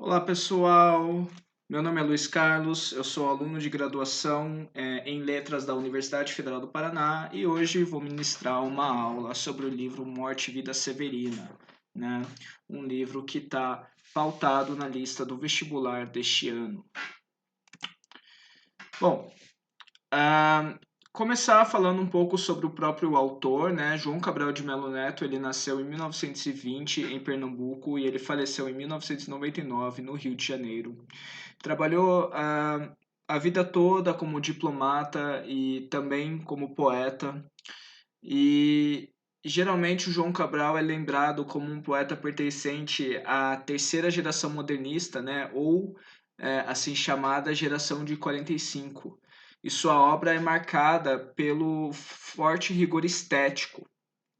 Olá pessoal, meu nome é Luiz Carlos, eu sou aluno de graduação em Letras da Universidade Federal do Paraná e hoje vou ministrar uma aula sobre o livro Morte e Vida Severina, né? Um livro que está pautado na lista do vestibular deste ano. Bom, começar falando um pouco sobre o próprio autor, né? João Cabral de Melo Neto, ele nasceu em 1920 em Pernambuco e ele faleceu em 1999 no Rio de Janeiro. Trabalhou a vida toda como diplomata e também como poeta. E geralmente o João Cabral é lembrado como um poeta pertencente à terceira geração modernista, né? Ou assim chamada geração de 45. E sua obra é marcada pelo forte rigor estético,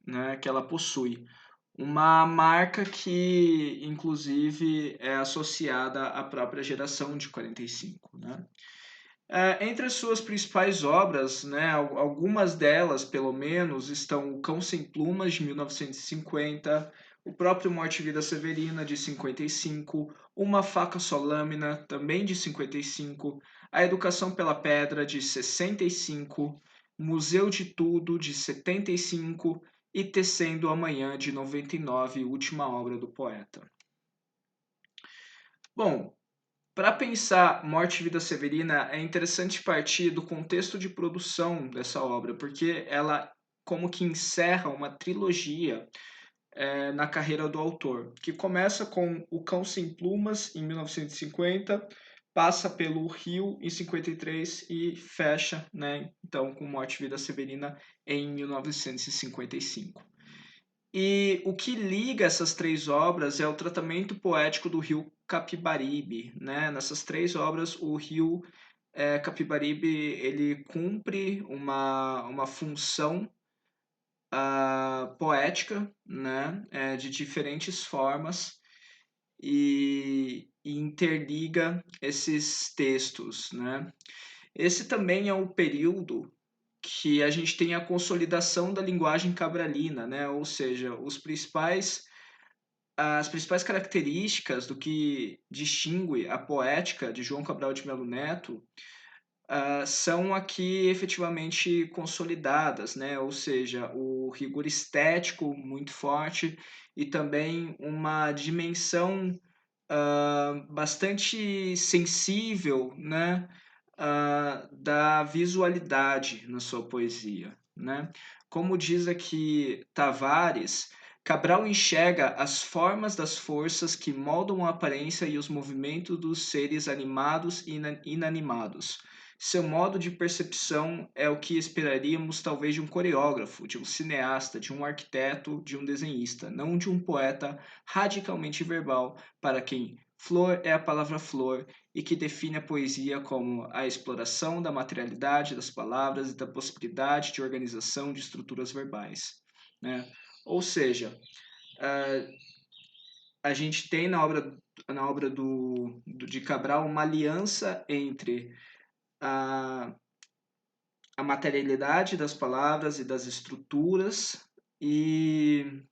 né, que ela possui. Uma marca que, inclusive, é associada à própria geração de 45, né? Entre as suas principais obras, né, algumas delas, pelo menos, estão O Cão Sem Plumas, de 1950, o próprio Morte e Vida Severina, de 55, Uma Faca Só Lâmina, também de 55, A Educação pela Pedra, de 65, Museu de Tudo, de 75 e Tecendo o Amanhã, de 99, última obra do poeta. Bom, para pensar Morte e Vida Severina, é interessante partir do contexto de produção dessa obra, porque ela como que encerra uma trilogia na carreira do autor, que começa com O Cão Sem Plumas, em 1950, passa pelo Rio, em 53, e fecha, né, então, com Morte e Vida Severina, em 1955. E o que liga essas três obras é o tratamento poético do rio Capibaribe, né? Nessas três obras, o rio Capibaribe ele cumpre uma função poética, né? De diferentes formas e interliga esses textos, né? Esse também é o período que a gente tem a consolidação da linguagem cabralina, né? Ou seja, as principais características do que distingue a poética de João Cabral de Melo Neto são aqui efetivamente consolidadas, né? Ou seja, o rigor estético muito forte e também uma dimensão bastante sensível, né? Da visualidade na sua poesia, né? Como diz aqui Tavares, Cabral enxerga as formas das forças que moldam a aparência e os movimentos dos seres animados e inanimados. Seu modo de percepção é o que esperaríamos talvez de um coreógrafo, de um cineasta, de um arquiteto, de um desenhista, não de um poeta radicalmente verbal, para quem flor é a palavra flor e que define a poesia como a exploração da materialidade das palavras e da possibilidade de organização de estruturas verbais, né? Ou seja, a gente tem na obra de Cabral uma aliança entre a, a materialidade das palavras e das estruturas e,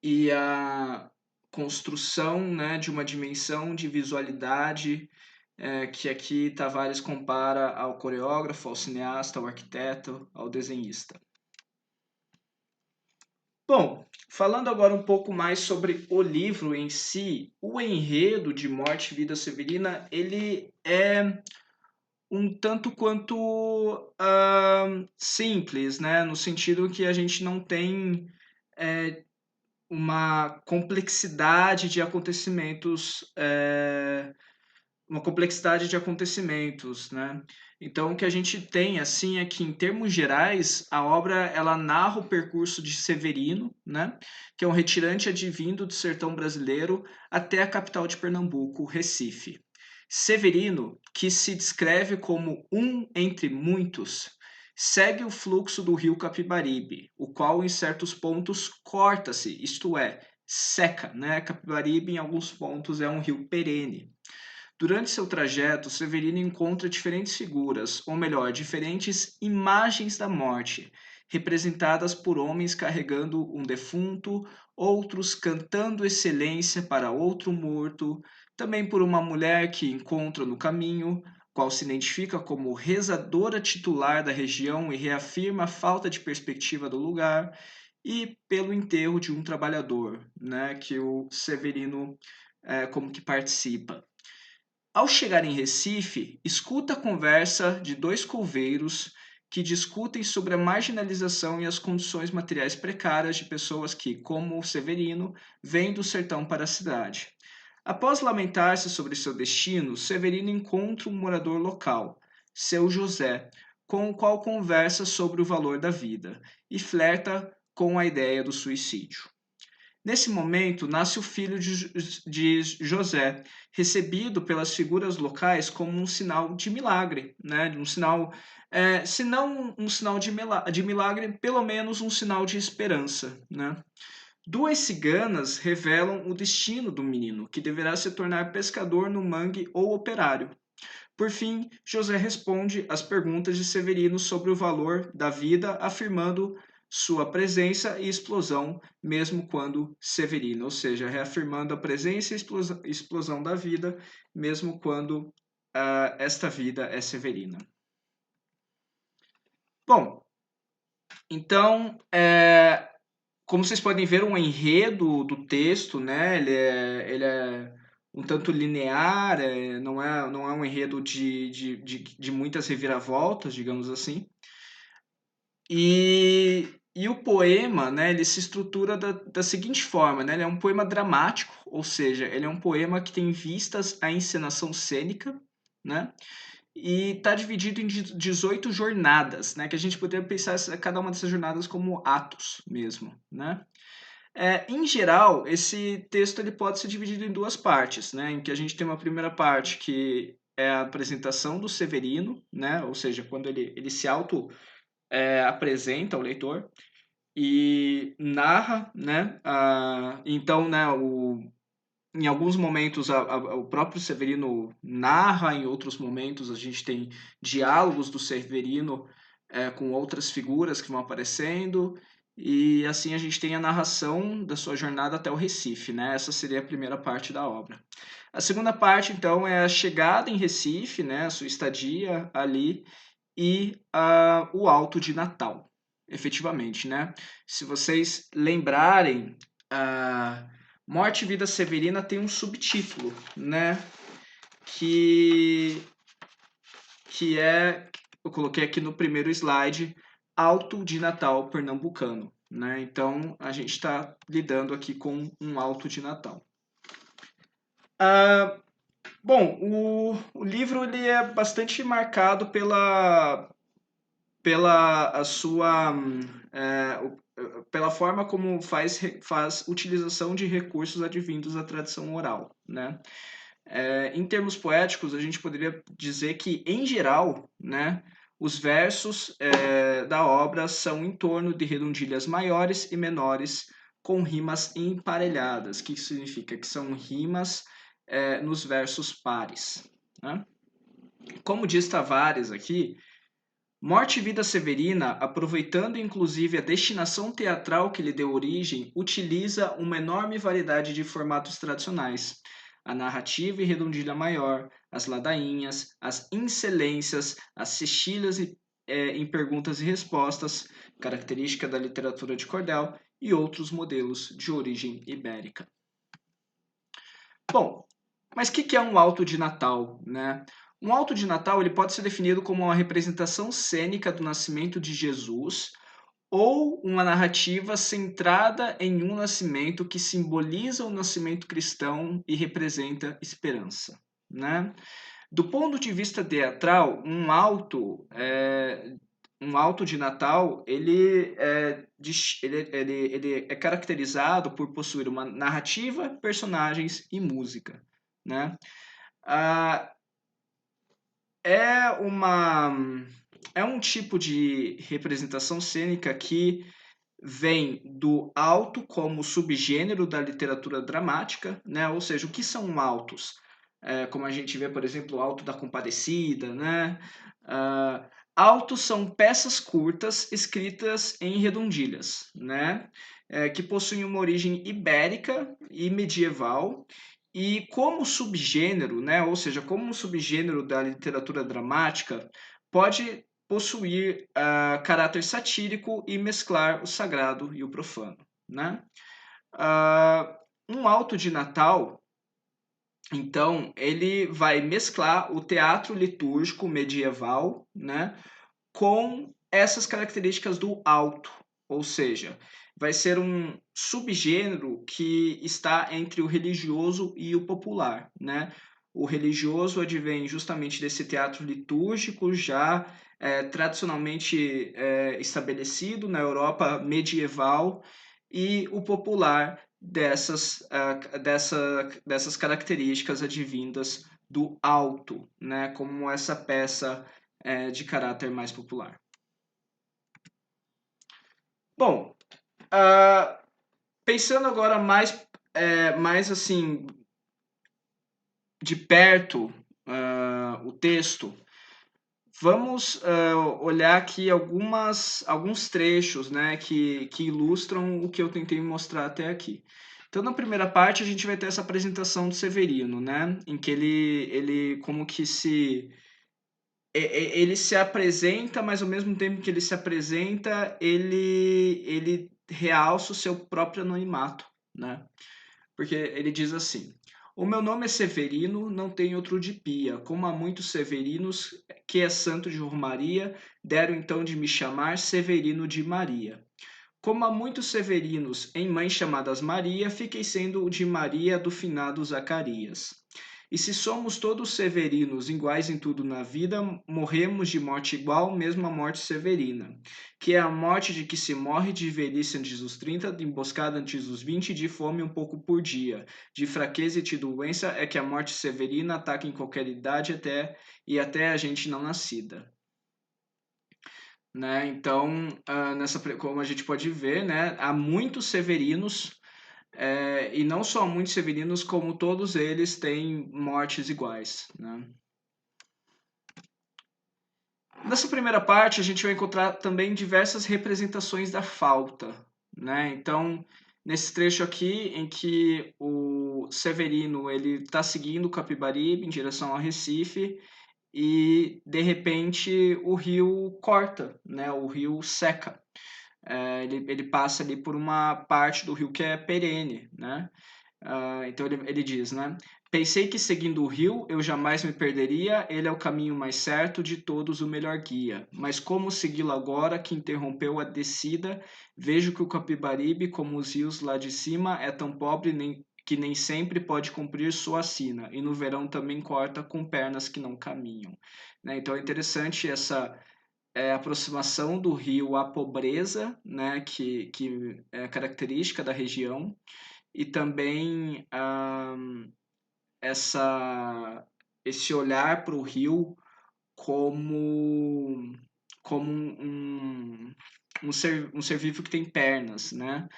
e a construção, né, de uma dimensão de visualidade que aqui Tavares compara ao coreógrafo, ao cineasta, ao arquiteto, ao desenhista. Bom, falando agora um pouco mais sobre o livro em si, o enredo de Morte e Vida Severina, ele é um tanto quanto simples, né? No sentido que a gente não tem uma complexidade de acontecimentos, né? Então, o que a gente tem, assim, é que, em termos gerais, a obra, ela narra o percurso de Severino, né? Que é um retirante advindo do sertão brasileiro até a capital de Pernambuco, Recife. Severino, que se descreve como um entre muitos, segue o fluxo do rio Capibaribe, o qual em certos pontos corta-se, isto é, seca, né? Capibaribe em alguns pontos é um rio perene. Durante seu trajeto, Severino encontra diferentes figuras, ou melhor, diferentes imagens da morte, representadas por homens carregando um defunto, outros cantando excelência para outro morto, também por uma mulher que encontra no caminho, qual se identifica como rezadora titular da região e reafirma a falta de perspectiva do lugar, e pelo enterro de um trabalhador, né, que o Severino como que participa. Ao chegar em Recife, escuta a conversa de dois couveiros que discutem sobre a marginalização e as condições materiais precárias de pessoas que, como o Severino, vêm do sertão para a cidade. Após lamentar-se sobre seu destino, Severino encontra um morador local, seu José, com o qual conversa sobre o valor da vida e flerta com a ideia do suicídio. Nesse momento, nasce o filho de José, recebido pelas figuras locais como um sinal de milagre, né? Um sinal, se não um sinal de milagre, pelo menos um sinal de esperança, né? Duas ciganas revelam o destino do menino, que deverá se tornar pescador no mangue ou operário. Por fim, José responde às perguntas de Severino sobre o valor da vida, afirmando sua presença e explosão, mesmo quando Severino, ou seja, reafirmando a presença e explosão da vida, mesmo quando esta vida é severina. Bom, então, como vocês podem ver, o enredo do texto, né, ele é um tanto linear, não é um enredo de muitas reviravoltas, digamos assim. E o poema, né, ele se estrutura da seguinte forma, né, ele é um poema dramático, ou seja, ele é um poema que tem vistas à encenação cênica, né, e está dividido em 18 jornadas, né, que a gente poderia pensar cada uma dessas jornadas como atos mesmo, né. Em geral, esse texto ele pode ser dividido em duas partes, né, em que a gente tem uma primeira parte que é a apresentação do Severino, né, ou seja, quando ele se apresenta ao leitor e narra, né, então, né, em alguns momentos o próprio Severino narra, em outros momentos a gente tem diálogos do Severino com outras figuras que vão aparecendo, e assim a gente tem a narração da sua jornada até o Recife, né? Essa seria a primeira parte da obra. A segunda parte, então, é a chegada em Recife, né? A sua estadia ali e o Alto de Natal, efetivamente, né? Se vocês lembrarem, Morte e Vida Severina tem um subtítulo, né? Que, que é, eu coloquei aqui no primeiro slide, Alto de Natal Pernambucano, né? Então, a gente está lidando aqui com um Alto de Natal. Bom, o livro ele é bastante marcado pela forma como faz utilização de recursos advindos da tradição oral, né? Em termos poéticos, a gente poderia dizer que, em geral, né, os versos da obra são em torno de redondilhas maiores e menores com rimas emparelhadas, que significa que são rimas nos versos pares, né? Como diz Tavares aqui, Morte e Vida Severina, aproveitando inclusive a destinação teatral que lhe deu origem, utiliza uma enorme variedade de formatos tradicionais. A narrativa e redondilha maior, as ladainhas, as incelências, as sextilhas em perguntas e respostas, característica da literatura de cordel, e outros modelos de origem ibérica. Bom, mas o que é um alto de Natal, né? Um alto de Natal ele pode ser definido como uma representação cênica do nascimento de Jesus ou uma narrativa centrada em um nascimento que simboliza o nascimento cristão e representa esperança, né? Do ponto de vista teatral, um alto de Natal ele é caracterizado por possuir uma narrativa, personagens e música, né? Ah, é uma é um tipo de representação cênica que vem do alto como subgênero da literatura dramática, né? Ou seja, o que são altos? Como a gente vê, por exemplo, o Alto da Compadecida, né? Autos são peças curtas escritas em redondilhas, né? Que possuem uma origem ibérica e medieval, e como subgênero, né? Ou seja, como um subgênero da literatura dramática, pode possuir caráter satírico e mesclar o sagrado e o profano, né? Um auto de Natal, então, ele vai mesclar o teatro litúrgico medieval, né, com essas características do alto, ou seja, vai ser um subgênero que está entre o religioso e o popular, né? O religioso advém justamente desse teatro litúrgico já tradicionalmente estabelecido na Europa medieval, e o popular dessas características advindas do alto, né? Como essa peça de caráter mais popular. Bom, pensando agora mais assim de perto o texto, vamos olhar aqui alguns trechos, né, que ilustram o que eu tentei mostrar até aqui. Então, na primeira parte, a gente vai ter essa apresentação do Severino, né, em que ele como que ele se apresenta, mas ao mesmo tempo que ele se apresenta, ele realça o seu próprio anonimato, né? Porque ele diz assim: o meu nome é Severino, não tem outro de pia, como há muitos Severinos, que é santo de Romaria, deram então de me chamar Severino de Maria. Como há muitos Severinos em mães chamadas Maria, fiquei sendo o de Maria do finado Zacarias. E se somos todos severinos, iguais em tudo na vida, morremos de morte igual, mesmo a morte severina, que é a morte de que se morre de velhice antes dos 30, de emboscada antes dos 20, de fome um pouco por dia, de fraqueza e de doença, é que a morte severina ataca em qualquer idade até a gente não nascida. Né? Então, como a gente pode ver, né, há muitos severinos, e não só muitos severinos, como todos eles têm mortes iguais. Né? Nessa primeira parte, a gente vai encontrar também diversas representações da falta. Né? Então, nesse trecho aqui, em que o Severino ele está seguindo o Capibaribe em direção ao Recife, e de repente o rio corta, né? O rio seca. Ele passa ali por uma parte do rio que é perene, né? Então ele diz, né? Pensei que seguindo o rio eu jamais me perderia, ele é o caminho mais certo de todos, o melhor guia. Mas como segui-lo agora, que interrompeu a descida, vejo que o Capibaribe, como os rios lá de cima, é tão pobre que nem sempre pode cumprir sua sina, e no verão também corta com pernas que não caminham. Né? Então é interessante essa aproximação do rio à pobreza, né, que é característica da região, e também essa, esse olhar para o rio como, como um ser vivo que tem pernas, né?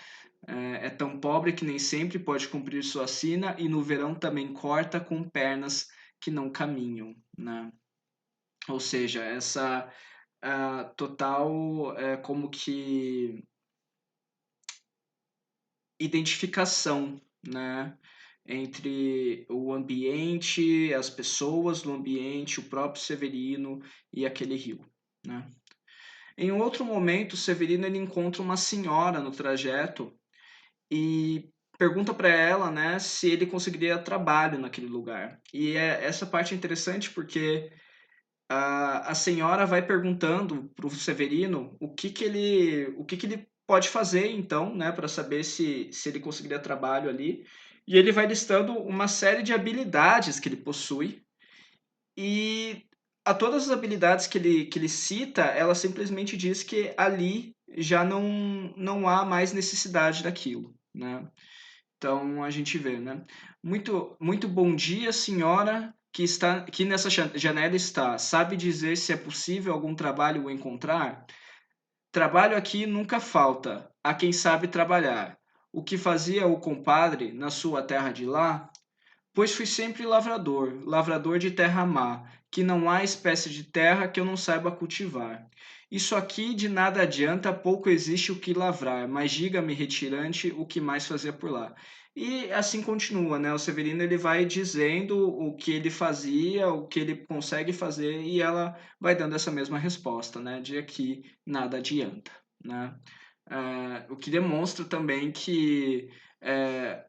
É tão pobre que nem sempre pode cumprir sua sina, e no verão também corta com pernas que não caminham, né? Ou seja, essa total como que identificação, né, entre o ambiente, as pessoas do ambiente, o próprio Severino e aquele rio, né? Em um outro momento, Severino ele encontra uma senhora no trajeto e pergunta para ela, né, se ele conseguiria trabalho naquele lugar. E essa parte é interessante porque a senhora vai perguntando para o Severino o que ele pode fazer, então, né, para saber se ele conseguiria trabalho ali. E ele vai listando uma série de habilidades que ele possui, e a todas as habilidades que ele cita, ela simplesmente diz que ali já não há mais necessidade daquilo, né? Então a gente vê, né? Muito bom dia, senhora, que nessa janela está. Sabe dizer se é possível algum trabalho encontrar? Trabalho aqui nunca falta, a quem sabe trabalhar. O que fazia o compadre na sua terra de lá? Pois fui sempre lavrador, lavrador de terra má, que não há espécie de terra que eu não saiba cultivar. Isso aqui de nada adianta, pouco existe o que lavrar, mas diga-me, retirante, o que mais fazer por lá. E assim continua, né? O Severino ele vai dizendo o que ele fazia, o que ele consegue fazer, e ela vai dando essa mesma resposta, né? De que nada adianta, né? O que demonstra também que é,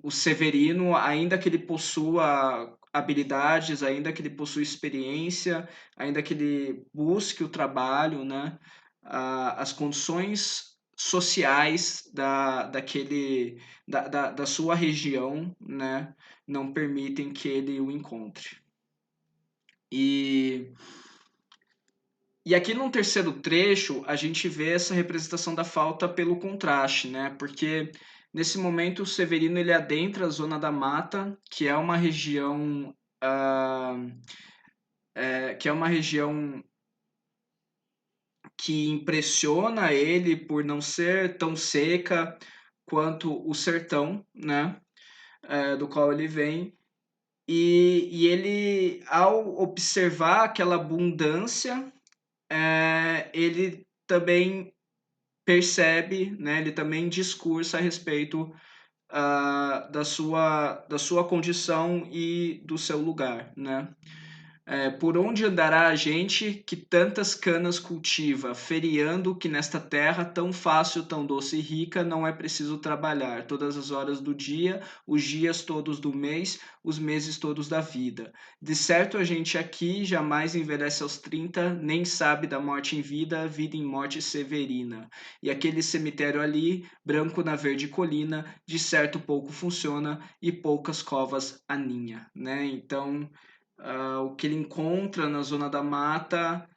o Severino, ainda que ele possua habilidades, ainda que ele possua experiência, ainda que ele busque o trabalho, né, as condições sociais da sua região, né, não permitem que ele o encontre. E, e aqui no terceiro trecho, a gente vê essa representação da falta pelo contraste, né? Porque nesse momento o Severino ele adentra a zona da mata, que é uma região, ah, que é uma região que impressiona ele por não ser tão seca quanto o sertão, né? Do qual ele vem. E ele, ao observar aquela abundância, ele também percebe, né, ele também discursa a respeito da sua condição e do seu lugar, né? Por onde andará a gente que tantas canas cultiva, feriando que nesta terra tão fácil, tão doce e rica, não é preciso trabalhar todas as horas do dia, os dias todos do mês, os meses todos da vida. De certo a gente aqui jamais envelhece aos 30, nem sabe da morte em vida, vida em morte severina. E aquele cemitério ali, branco na verde colina, de certo pouco funciona e poucas covas aninha, né? Então, o que ele encontra na zona da mata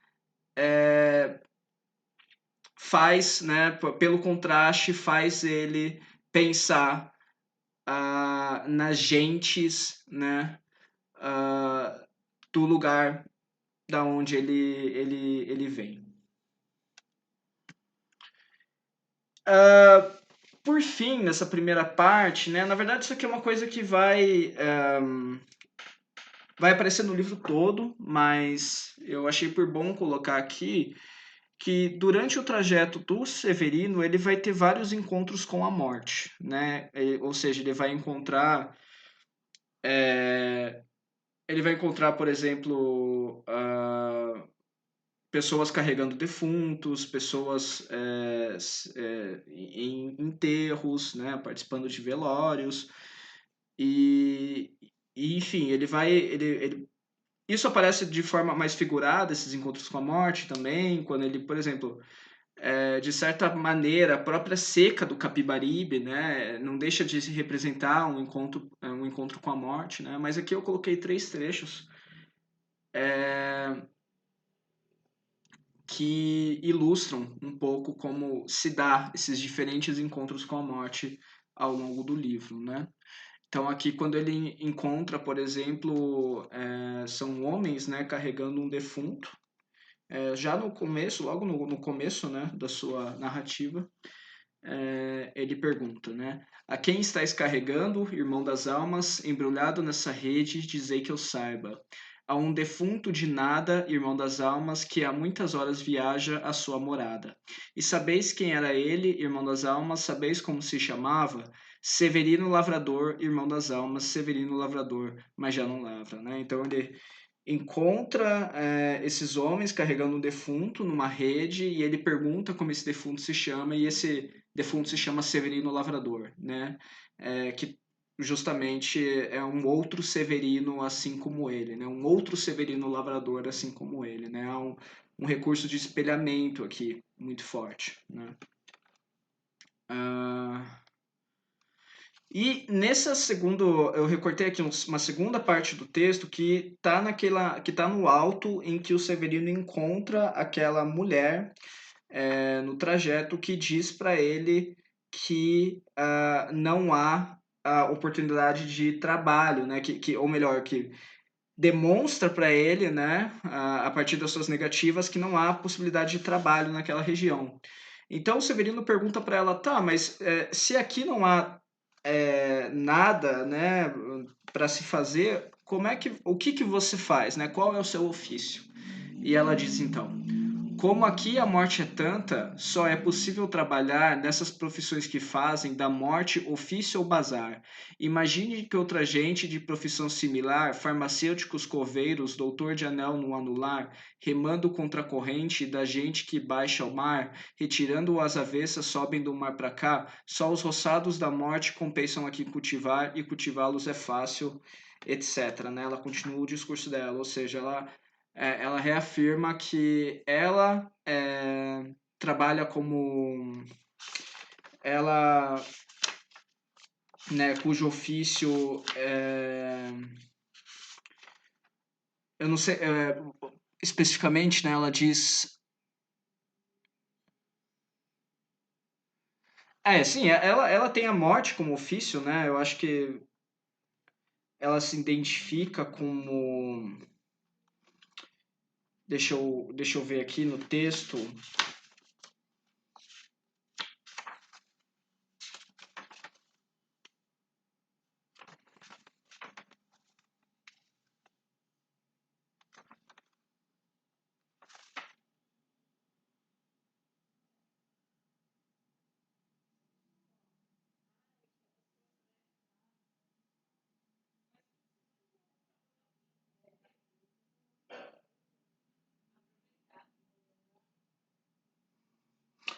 faz, né, pelo contraste, faz ele pensar nas gentes, né, do lugar da onde ele vem. Por fim, nessa primeira parte, né, na verdade isso aqui é uma coisa que vai aparecer no livro todo, mas eu achei por bom colocar aqui que durante o trajeto do Severino ele vai ter vários encontros com a morte, né? Ou seja, ele vai encontrar, por exemplo, pessoas carregando defuntos, pessoas em enterros, né? Participando de velórios e, enfim, isso aparece de forma mais figurada, esses encontros com a morte também, quando ele, por exemplo, de certa maneira, a própria seca do Capibaribe, né, não deixa de se representar um encontro com a morte, né, mas aqui eu coloquei 3 trechos que ilustram um pouco como se dá esses diferentes encontros com a morte ao longo do livro, né. Então aqui quando ele encontra, por exemplo, são homens, né, carregando um defunto, já no começo, logo no começo, né, da sua narrativa, ele pergunta, né? A quem estáis carregando, irmão das almas, embrulhado nessa rede, dizei que eu saiba. A um defunto de nada, irmão das almas, que há muitas horas viaja à sua morada. E sabeis quem era ele, irmão das almas, sabeis como se chamava? Severino Lavrador, irmão das almas, Severino Lavrador, mas já não lavra, né? Então ele encontra esses homens carregando um defunto numa rede e ele pergunta como esse defunto se chama e esse defunto se chama Severino Lavrador, né? Que justamente é um outro Severino assim como ele, né? Um outro Severino Lavrador assim como ele, né? Há um recurso de espelhamento aqui muito forte, né? E nessa segundo, eu recortei aqui uma segunda parte do texto que tá no alto em que o Severino encontra aquela mulher no trajeto que diz para ele que não há a oportunidade de trabalho, né? Ou melhor, que demonstra para ele, né, a partir das suas negativas, que não há possibilidade de trabalho naquela região. Então o Severino pergunta para ela, tá, mas se aqui não há nada, né, para se fazer, o que que você faz, né? Qual é o seu ofício? E ela diz então: como aqui a morte é tanta, só é possível trabalhar nessas profissões que fazem da morte ofício ou bazar. Imagine que outra gente de profissão similar, farmacêuticos, coveiros, doutor de anel no anular, remando contra a corrente da gente que baixa ao mar, retirando-o às avessas, sobem do mar para cá, só os roçados da morte compensam aqui cultivar e cultivá-los é fácil, etc. Né? Ela continua o discurso dela, ou seja, ela reafirma que ela trabalha como ela, né, cujo ofício eu não sei especificamente, né, ela diz sim, ela tem a morte como ofício, né? Eu acho que ela se identifica como deixa eu ver aqui no texto.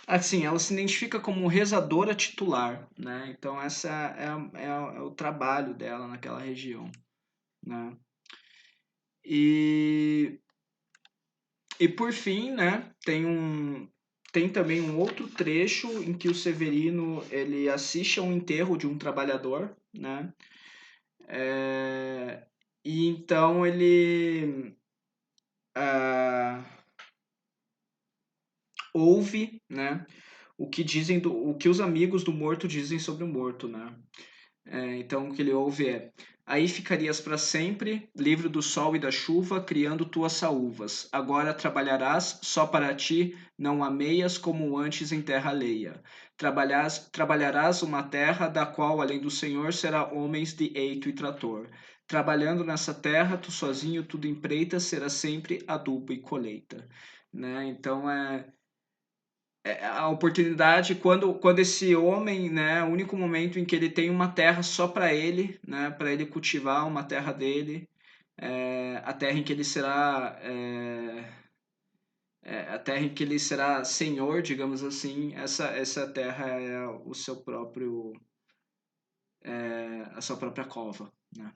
Assim, ela se identifica como rezadora titular, né? Então essa é o trabalho dela naquela região, né? E, e por fim, né? Tem também um outro trecho em que o Severino ele assiste a um enterro de um trabalhador, né? E então ele ah, ouve, né? O que os amigos do morto dizem sobre o morto, né? Então, o que ele ouve é: aí ficarias para sempre, livre do sol e da chuva, criando tuas saúvas. Agora trabalharás só para ti, não ameias como antes em terra alheia. Trabalharás uma terra da qual, além do Senhor, será homens de eito e trator. Trabalhando nessa terra, tu sozinho tudo empreita, será sempre adubo e colheita. Né? Então, a oportunidade quando esse homem, né, o único momento em que ele tem uma terra só para ele, né, para ele cultivar uma terra dele, a terra em que ele será a terra em que ele será senhor, digamos assim, essa terra é o seu próprio a sua própria cova, né,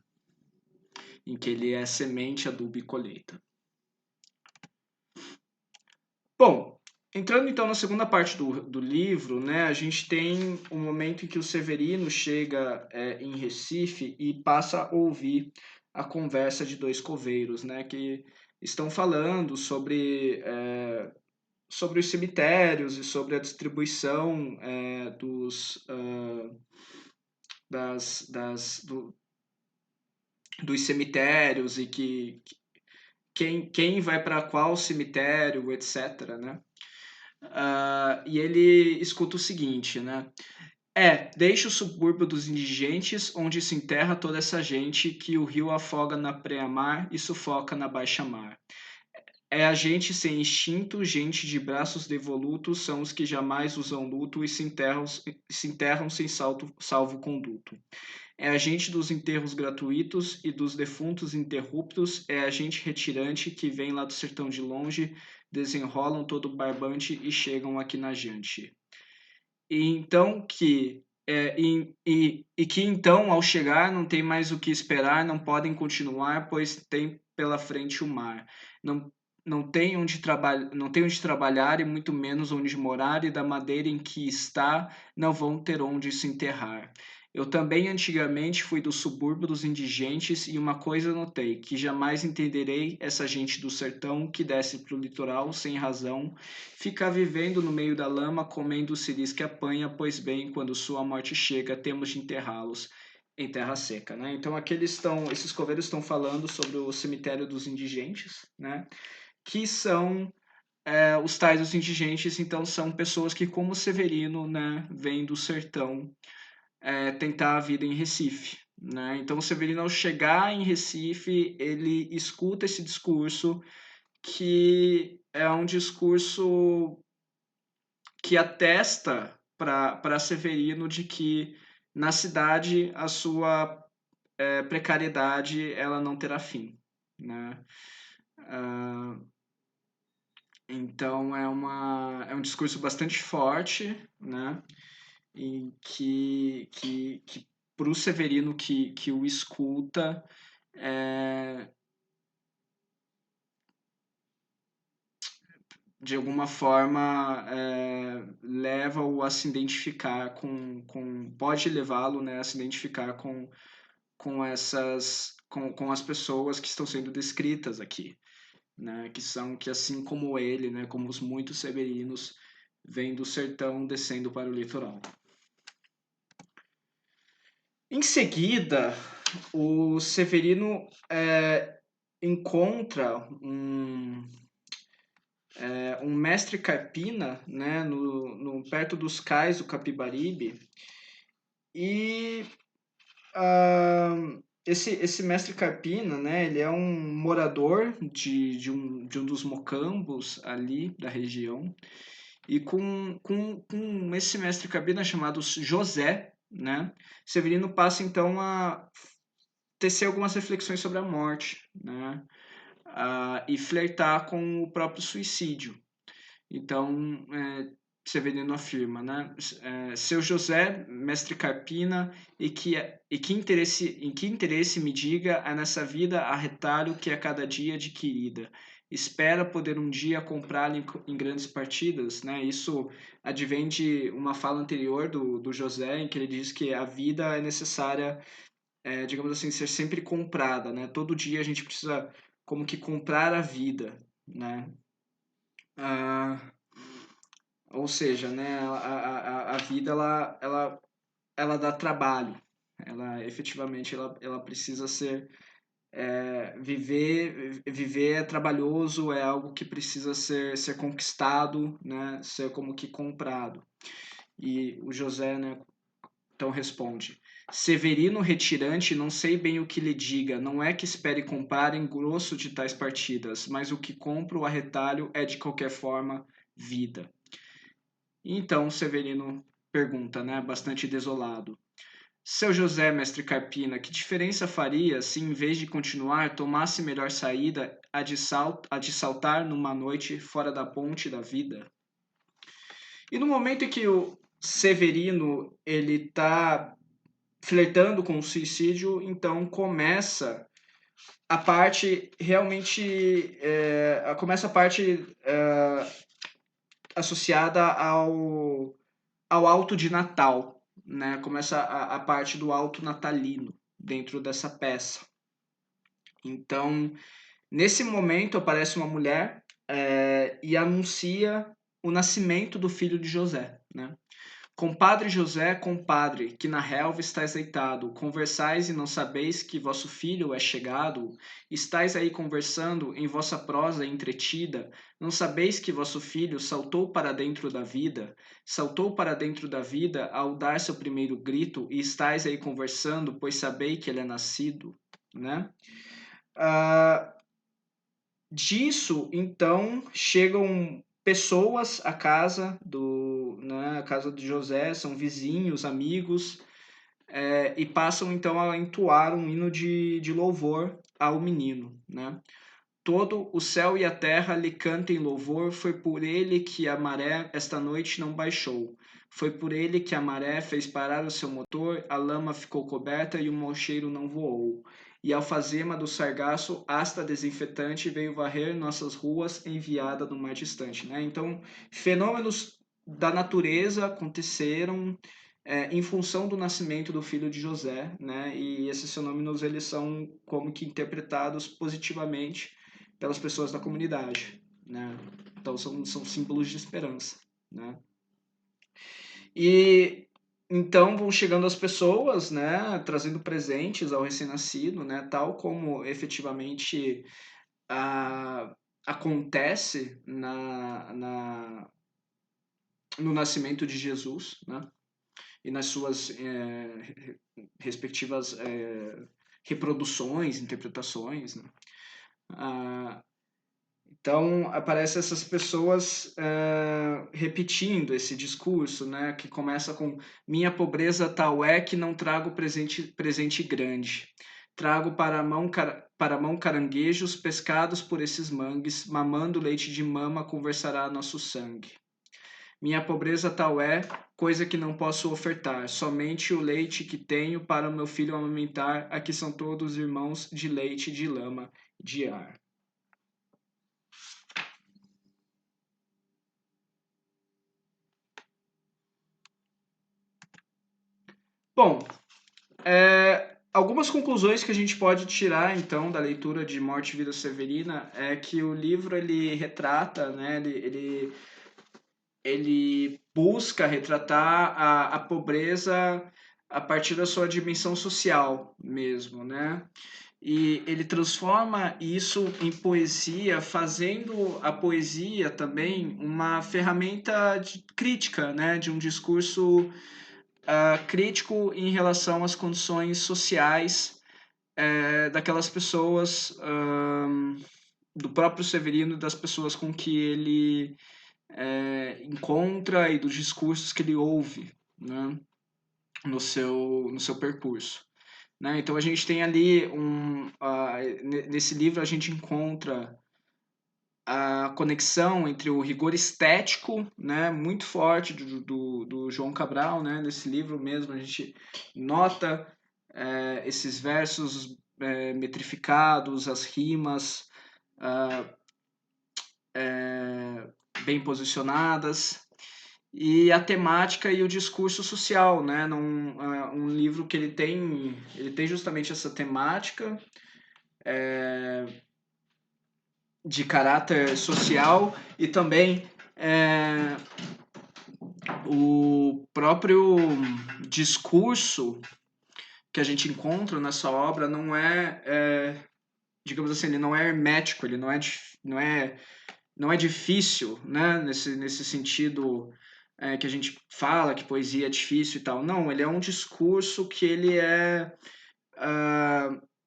em que ele é semente, adubo e colheita. Bom, entrando então na segunda parte do livro, né, a gente tem o momento em que o Severino chega em Recife e passa a ouvir a conversa de dois coveiros, né, que estão falando sobre os cemitérios e sobre a distribuição dos dos cemitérios e quem vai para qual cemitério, etc., né? E ele escuta o seguinte, né? Deixa o subúrbio dos indigentes, onde se enterra toda essa gente que o rio afoga na preamar e sufoca na baixa-mar. É a gente sem instinto, gente de braços devolutos, são os que jamais usam luto e se enterram sem salvo-conduto. É a gente dos enterros gratuitos e dos defuntos interruptos, é a gente retirante que vem lá do sertão de longe, desenrolam todo o barbante e chegam aqui na jante. E então e que então, ao chegar, não tem mais o que esperar, não podem continuar, pois tem pela frente o mar. Não, não tem onde trabalhar e muito menos onde morar, e da madeira em que está, não vão ter onde se enterrar. Eu também antigamente fui do subúrbio dos indigentes e uma coisa notei, que jamais entenderei essa gente do sertão que desce para o litoral sem razão, fica vivendo no meio da lama, comendo o ciris que apanha, pois bem, quando sua morte chega, temos de enterrá-los em terra seca, né? Então aqui esses coveiros estão falando sobre o cemitério dos indigentes, né? Que são os tais dos indigentes, então são pessoas que, como Severino, né, vêm do sertão tentar a vida em Recife, né? Então, o Severino, ao chegar em Recife, ele escuta esse discurso, que é um discurso que atesta para Severino de que na cidade a sua precariedade ela não terá fim, né? Ah, então é um discurso bastante forte, né? E que para o Severino que o escuta, é, de alguma forma leva-o a se identificar pode levá-lo, né, a se identificar com as pessoas que estão sendo descritas aqui, né, que assim como ele, né, como os muitos severinos, vêm do sertão descendo para o litoral. Em seguida, o Severino encontra um mestre Carpina, né, perto dos cais do Capibaribe, e esse mestre Carpina, né, ele é um morador de um dos mocambos ali da região, e com esse mestre Carpina chamado José, né, Severino passa então a tecer algumas reflexões sobre a morte, né, e flertar com o próprio suicídio. Então, Severino afirma, né? Seu José, mestre Carpina, em que interesse me diga é nessa vida a retalho que a cada dia adquirida. Espera poder um dia comprá-la em grandes partidas, né? Isso advém de uma fala anterior do José, em que ele diz que a vida é necessária, digamos assim, ser sempre comprada, né? Todo dia a gente precisa como que comprar a vida, né? Ah, ou seja, né, a vida ela dá trabalho, ela efetivamente ela precisa ser viver é trabalhoso, é algo que precisa ser conquistado, né, ser como que comprado. E o José, né, então responde: Severino retirante, não sei bem o que lhe diga, não é que espere comprar em grosso de tais partidas, mas o que compro a retalho é de qualquer forma vida. Então Severino pergunta, né, bastante desolado: Seu José, mestre Carpina, que diferença faria se, em vez de continuar, tomasse melhor saída a de saltar numa noite fora da ponte da vida? E no momento em que o Severino ele está flertando com o suicídio, então começa a parte realmente começa a parte associada ao alto de Natal, né? Começa a parte do alto natalino dentro dessa peça. Então, nesse momento aparece uma mulher e anuncia o nascimento do filho de José, né? Compadre José, compadre, que na relva estáis deitado, conversais e não sabeis que vosso filho é chegado? Estais aí conversando em vossa prosa entretida, não sabeis que vosso filho saltou para dentro da vida? Saltou para dentro da vida ao dar seu primeiro grito, e estais aí conversando, pois sabeis que ele é nascido, né? Ah, disso, então, chegam pessoas à casa né, a casa de José, são vizinhos, amigos, e passam então a entoar um hino de louvor ao menino, né? Todo o céu e a terra lhe cantem louvor, foi por ele que a maré esta noite não baixou. Foi por ele que a maré fez parar o seu motor, a lama ficou coberta e o mau cheiro não voou. E a alfazema do sargaço, asta desinfetante, veio varrer nossas ruas enviada do mar distante. Né? Então, fenômenos da natureza aconteceram em função do nascimento do filho de José, né? E esses fenômenos eles são como que interpretados positivamente pelas pessoas da comunidade, né? Então são símbolos de esperança, né? E então vão chegando as pessoas, né, trazendo presentes ao recém-nascido, né, tal como efetivamente acontece no nascimento de Jesus, né? e nas suas respectivas reproduções, interpretações, né? Ah, então, aparecem essas pessoas repetindo esse discurso, né, que começa com minha pobreza tal é que não trago presente grande. Trago para a mão caranguejos pescados por esses mangues, mamando leite de mama conversará nosso sangue. Minha pobreza tal é, coisa que não posso ofertar, somente o leite que tenho para o meu filho amamentar, aqui são todos irmãos de leite, de lama, de ar. Bom, algumas conclusões que a gente pode tirar então da leitura de Morte e Vida Severina é que o livro ele retrata, né, ele busca retratar a pobreza a partir da sua dimensão social mesmo, né? E ele transforma isso em poesia, fazendo a poesia também uma ferramenta crítica, né, de um discurso crítico em relação às condições sociais daquelas pessoas, do próprio Severino e das pessoas com que ele encontra e dos discursos que ele ouve, né, no seu percurso. Né? Então a gente tem ali nesse livro a gente encontra a conexão entre o rigor estético, né, muito forte do João Cabral, né, nesse livro mesmo a gente nota esses versos metrificados, as rimas bem posicionadas e a temática e o discurso social, né, um livro que ele tem justamente essa temática de caráter social e também o próprio discurso que a gente encontra nessa obra digamos assim, ele não é hermético, ele não é difícil, né, nesse sentido que a gente fala que poesia é difícil e tal. Não, ele é um discurso que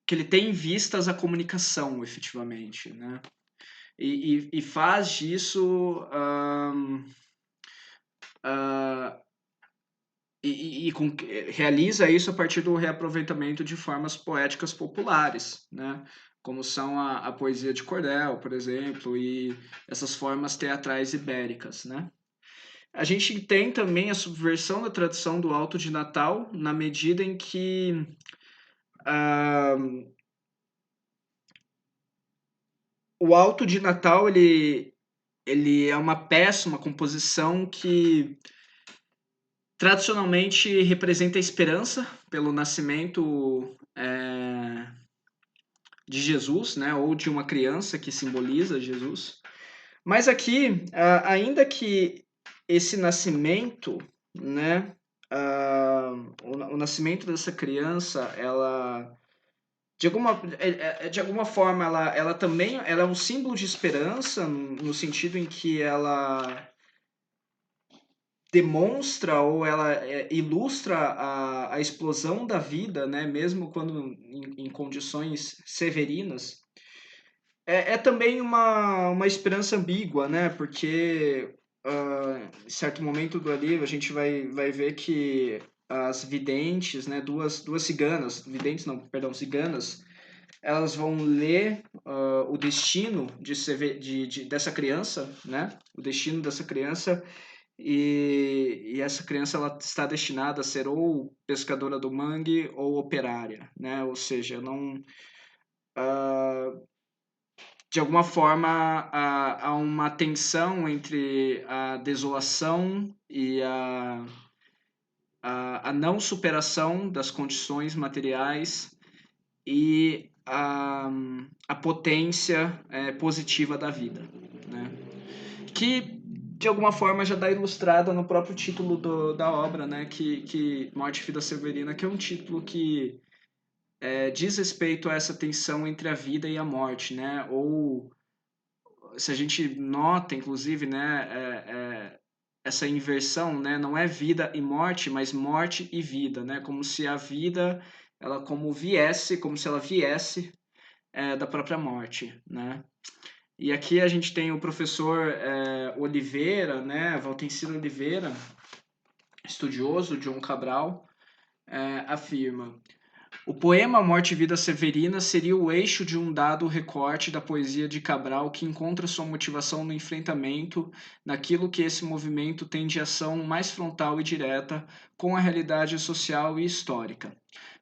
que ele tem em vistas a comunicação, efetivamente, né? E faz disso realiza isso a partir do reaproveitamento de formas poéticas populares, né? Como são a poesia de cordel, por exemplo, e essas formas teatrais ibéricas, né? A gente tem também a subversão da tradição do Alto de Natal, na medida em que o Alto de Natal ele é uma peça, uma composição que tradicionalmente representa a esperança pelo nascimento de Jesus, né, ou de uma criança que simboliza Jesus. Mas aqui, ainda que esse nascimento, né, o nascimento dessa criança, ela de alguma forma ela também ela é um símbolo de esperança no sentido em que ela demonstra ou ela ilustra a explosão da vida, né, mesmo quando em condições severinas. É também uma esperança ambígua, né, porque em certo momento do livro a gente vai ver que as videntes, né, duas ciganas, videntes não, perdão, ciganas, elas vão ler o destino dessa criança, né, o destino dessa criança e essa criança ela está destinada a ser ou pescadora do mangue ou operária, né? Ou seja, não, de alguma forma há uma tensão entre a desolação e a não superação das condições materiais e a potência positiva da vida, né? Que de alguma forma já está ilustrada no próprio título da obra, né? Que Morte e Vida Severina, que é um título que diz respeito a essa tensão entre a vida e a morte, né? Ou se a gente nota, inclusive, né? essa inversão, né? Não é vida e morte, mas morte e vida, né? Como se a vida, ela como se ela viesse da própria morte, né? E aqui a gente tem o professor Oliveira, né? Valtencino Oliveira, estudioso, João Cabral, afirma: o poema Morte e Vida Severina seria o eixo de um dado recorte da poesia de Cabral que encontra sua motivação no enfrentamento naquilo que esse movimento tem de ação mais frontal e direta com a realidade social e histórica.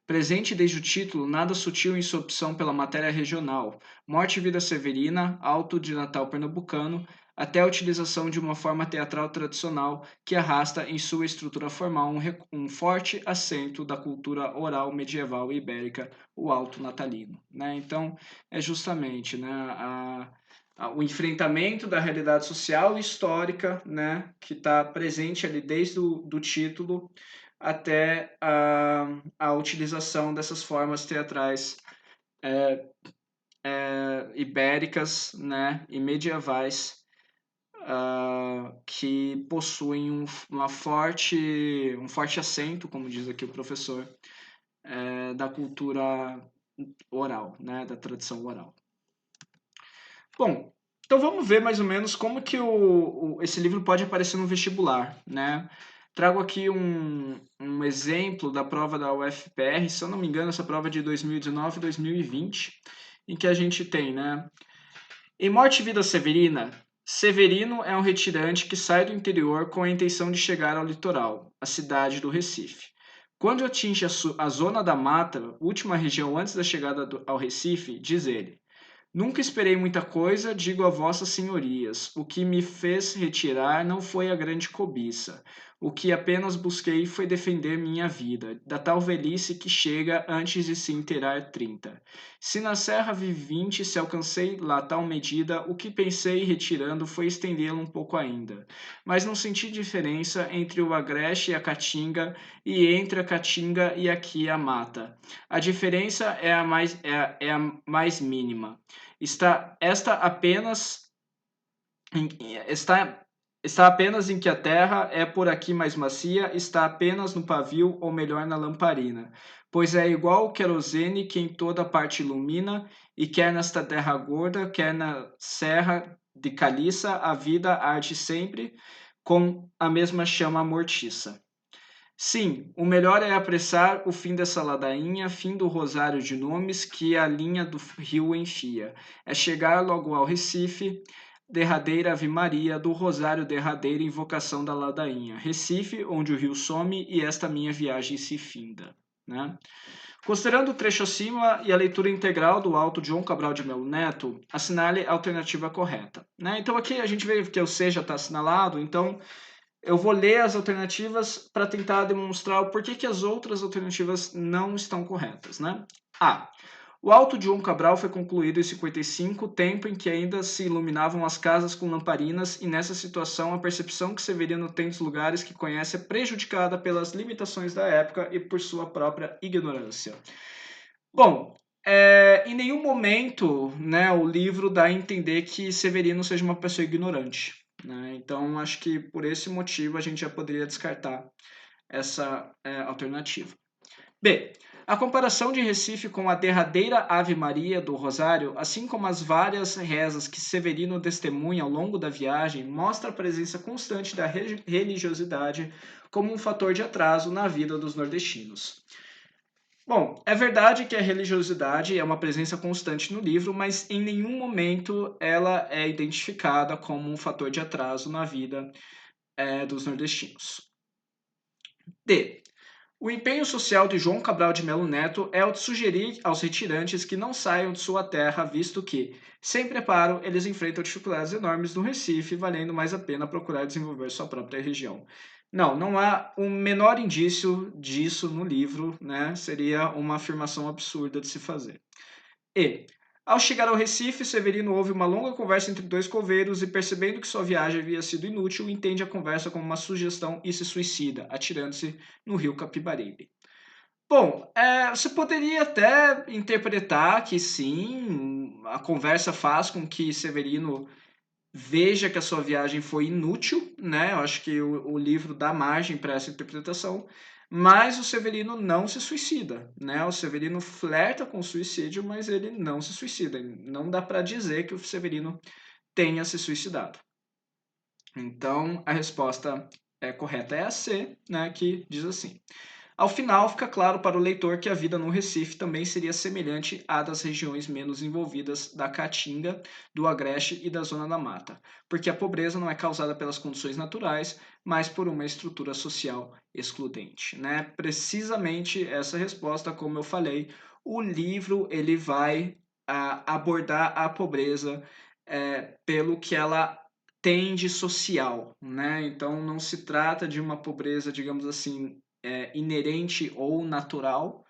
Presente desde o título, nada sutil em sua opção pela matéria regional, Morte e Vida Severina, Alto de Natal pernambucano, até a utilização de uma forma teatral tradicional que arrasta em sua estrutura formal um forte acento da cultura oral medieval e ibérica, o alto natalino. Né? Então, é justamente, né, o enfrentamento da realidade social e histórica, né, que está presente ali desde o título até a utilização dessas formas teatrais ibéricas, né, e medievais, que possuem um forte acento, como diz aqui o professor, da cultura oral, né, da tradição oral. Bom, então vamos ver mais ou menos como que esse livro pode aparecer no vestibular, né? Trago aqui um exemplo da prova da UFPR, se eu não me engano, essa prova é de 2019 e 2020, em que a gente tem, né? Em Morte e Vida Severina, Severino é um retirante que sai do interior com a intenção de chegar ao litoral, a cidade do Recife. Quando atinge a zona da mata, última região antes da chegada ao Recife, diz ele: nunca esperei muita coisa, digo a vossas senhorias. O que me fez retirar não foi a grande cobiça. O que apenas busquei foi defender minha vida, da tal velhice que chega antes de se inteirar 30. Se na serra vi 20, se alcancei lá tal medida, o que pensei retirando foi estendê-lo um pouco ainda. Mas não senti diferença entre o agreste e a caatinga, e entre a caatinga e aqui a mata. A diferença é a mais mínima. Está apenas em que a terra é por aqui mais macia, está apenas no pavio, ou melhor, na lamparina. Pois é igual o querosene que em toda parte ilumina, e quer nesta terra gorda, quer na serra de caliça, a vida arde sempre com a mesma chama mortiça. Sim, o melhor é apressar o fim dessa ladainha, fim do rosário de nomes que a linha do rio enfia. É chegar logo ao Recife, derradeira Ave Maria, do rosário derradeira invocação da ladainha. Recife, onde o rio some e esta minha viagem se finda. Né? Considerando o trecho acima e a leitura integral do Alto João Cabral de Melo Neto, assinale a alternativa correta. Né? Então aqui a gente vê que o C já está assinalado, então eu vou ler as alternativas para tentar demonstrar o porquê que as outras alternativas não estão corretas, né? A. O Alto de João Cabral foi concluído em 55, tempo em que ainda se iluminavam as casas com lamparinas, e nessa situação a percepção que Severino tem dos lugares que conhece é prejudicada pelas limitações da época e por sua própria ignorância. Bom, em nenhum momento, né, o livro dá a entender que Severino seja uma pessoa ignorante. Né? Então, acho que por esse motivo a gente já poderia descartar essa alternativa. B. A comparação de Recife com a derradeira Ave Maria do Rosário, assim como as várias rezas que Severino testemunha ao longo da viagem, mostra a presença constante da religiosidade como um fator de atraso na vida dos nordestinos. Bom, é verdade que a religiosidade é uma presença constante no livro, mas em nenhum momento ela é identificada como um fator de atraso na vida dos nordestinos. D. O empenho social de João Cabral de Melo Neto é o de sugerir aos retirantes que não saiam de sua terra, visto que, sem preparo, eles enfrentam dificuldades enormes no Recife, valendo mais a pena procurar desenvolver sua própria região. Não há o menor indício disso no livro, né? Seria uma afirmação absurda de se fazer. E, ao chegar ao Recife, Severino ouve uma longa conversa entre dois coveiros e, percebendo que sua viagem havia sido inútil, entende a conversa como uma sugestão e se suicida, atirando-se no rio Capibaribe. Bom, você poderia até interpretar que sim, a conversa faz com que Severino veja que a sua viagem foi inútil, né? Eu acho que o livro dá margem para essa interpretação, mas o Severino não se suicida, né? O Severino flerta com o suicídio, mas ele não se suicida. Não dá para dizer que o Severino tenha se suicidado. Então, a resposta correta é a C, né? Que diz assim: ao final, fica claro para o leitor que a vida no Recife também seria semelhante à das regiões menos envolvidas da Caatinga, do Agreste e da Zona da Mata, porque a pobreza não é causada pelas condições naturais, mas por uma estrutura social excludente, né? Precisamente essa resposta, como eu falei, o livro ele vai abordar a pobreza pelo que ela tem de social, né? Então não se trata de uma pobreza, digamos assim, inerente ou natural,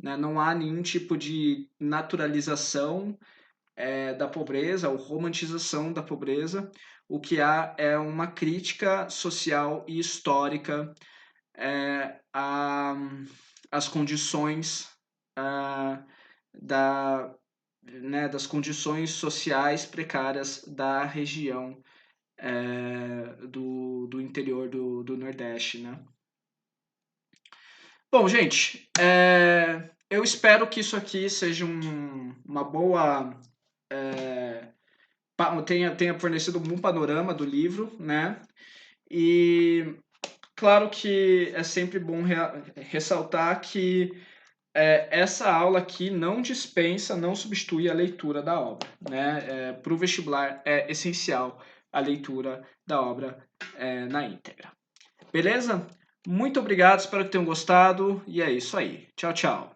né? Não há nenhum tipo de naturalização da pobreza ou romantização da pobreza. O que há é uma crítica social e histórica às condições da, né, das condições sociais precárias da região do interior do Nordeste, né? Bom, gente, eu espero que isso aqui seja uma boa. Tenha fornecido um bom panorama do livro, né? E claro que é sempre bom ressaltar que essa aula aqui não dispensa, não substitui a leitura da obra, né? Para o vestibular é essencial a leitura da obra na íntegra. Beleza? Muito obrigado, espero que tenham gostado e é isso aí. Tchau, tchau.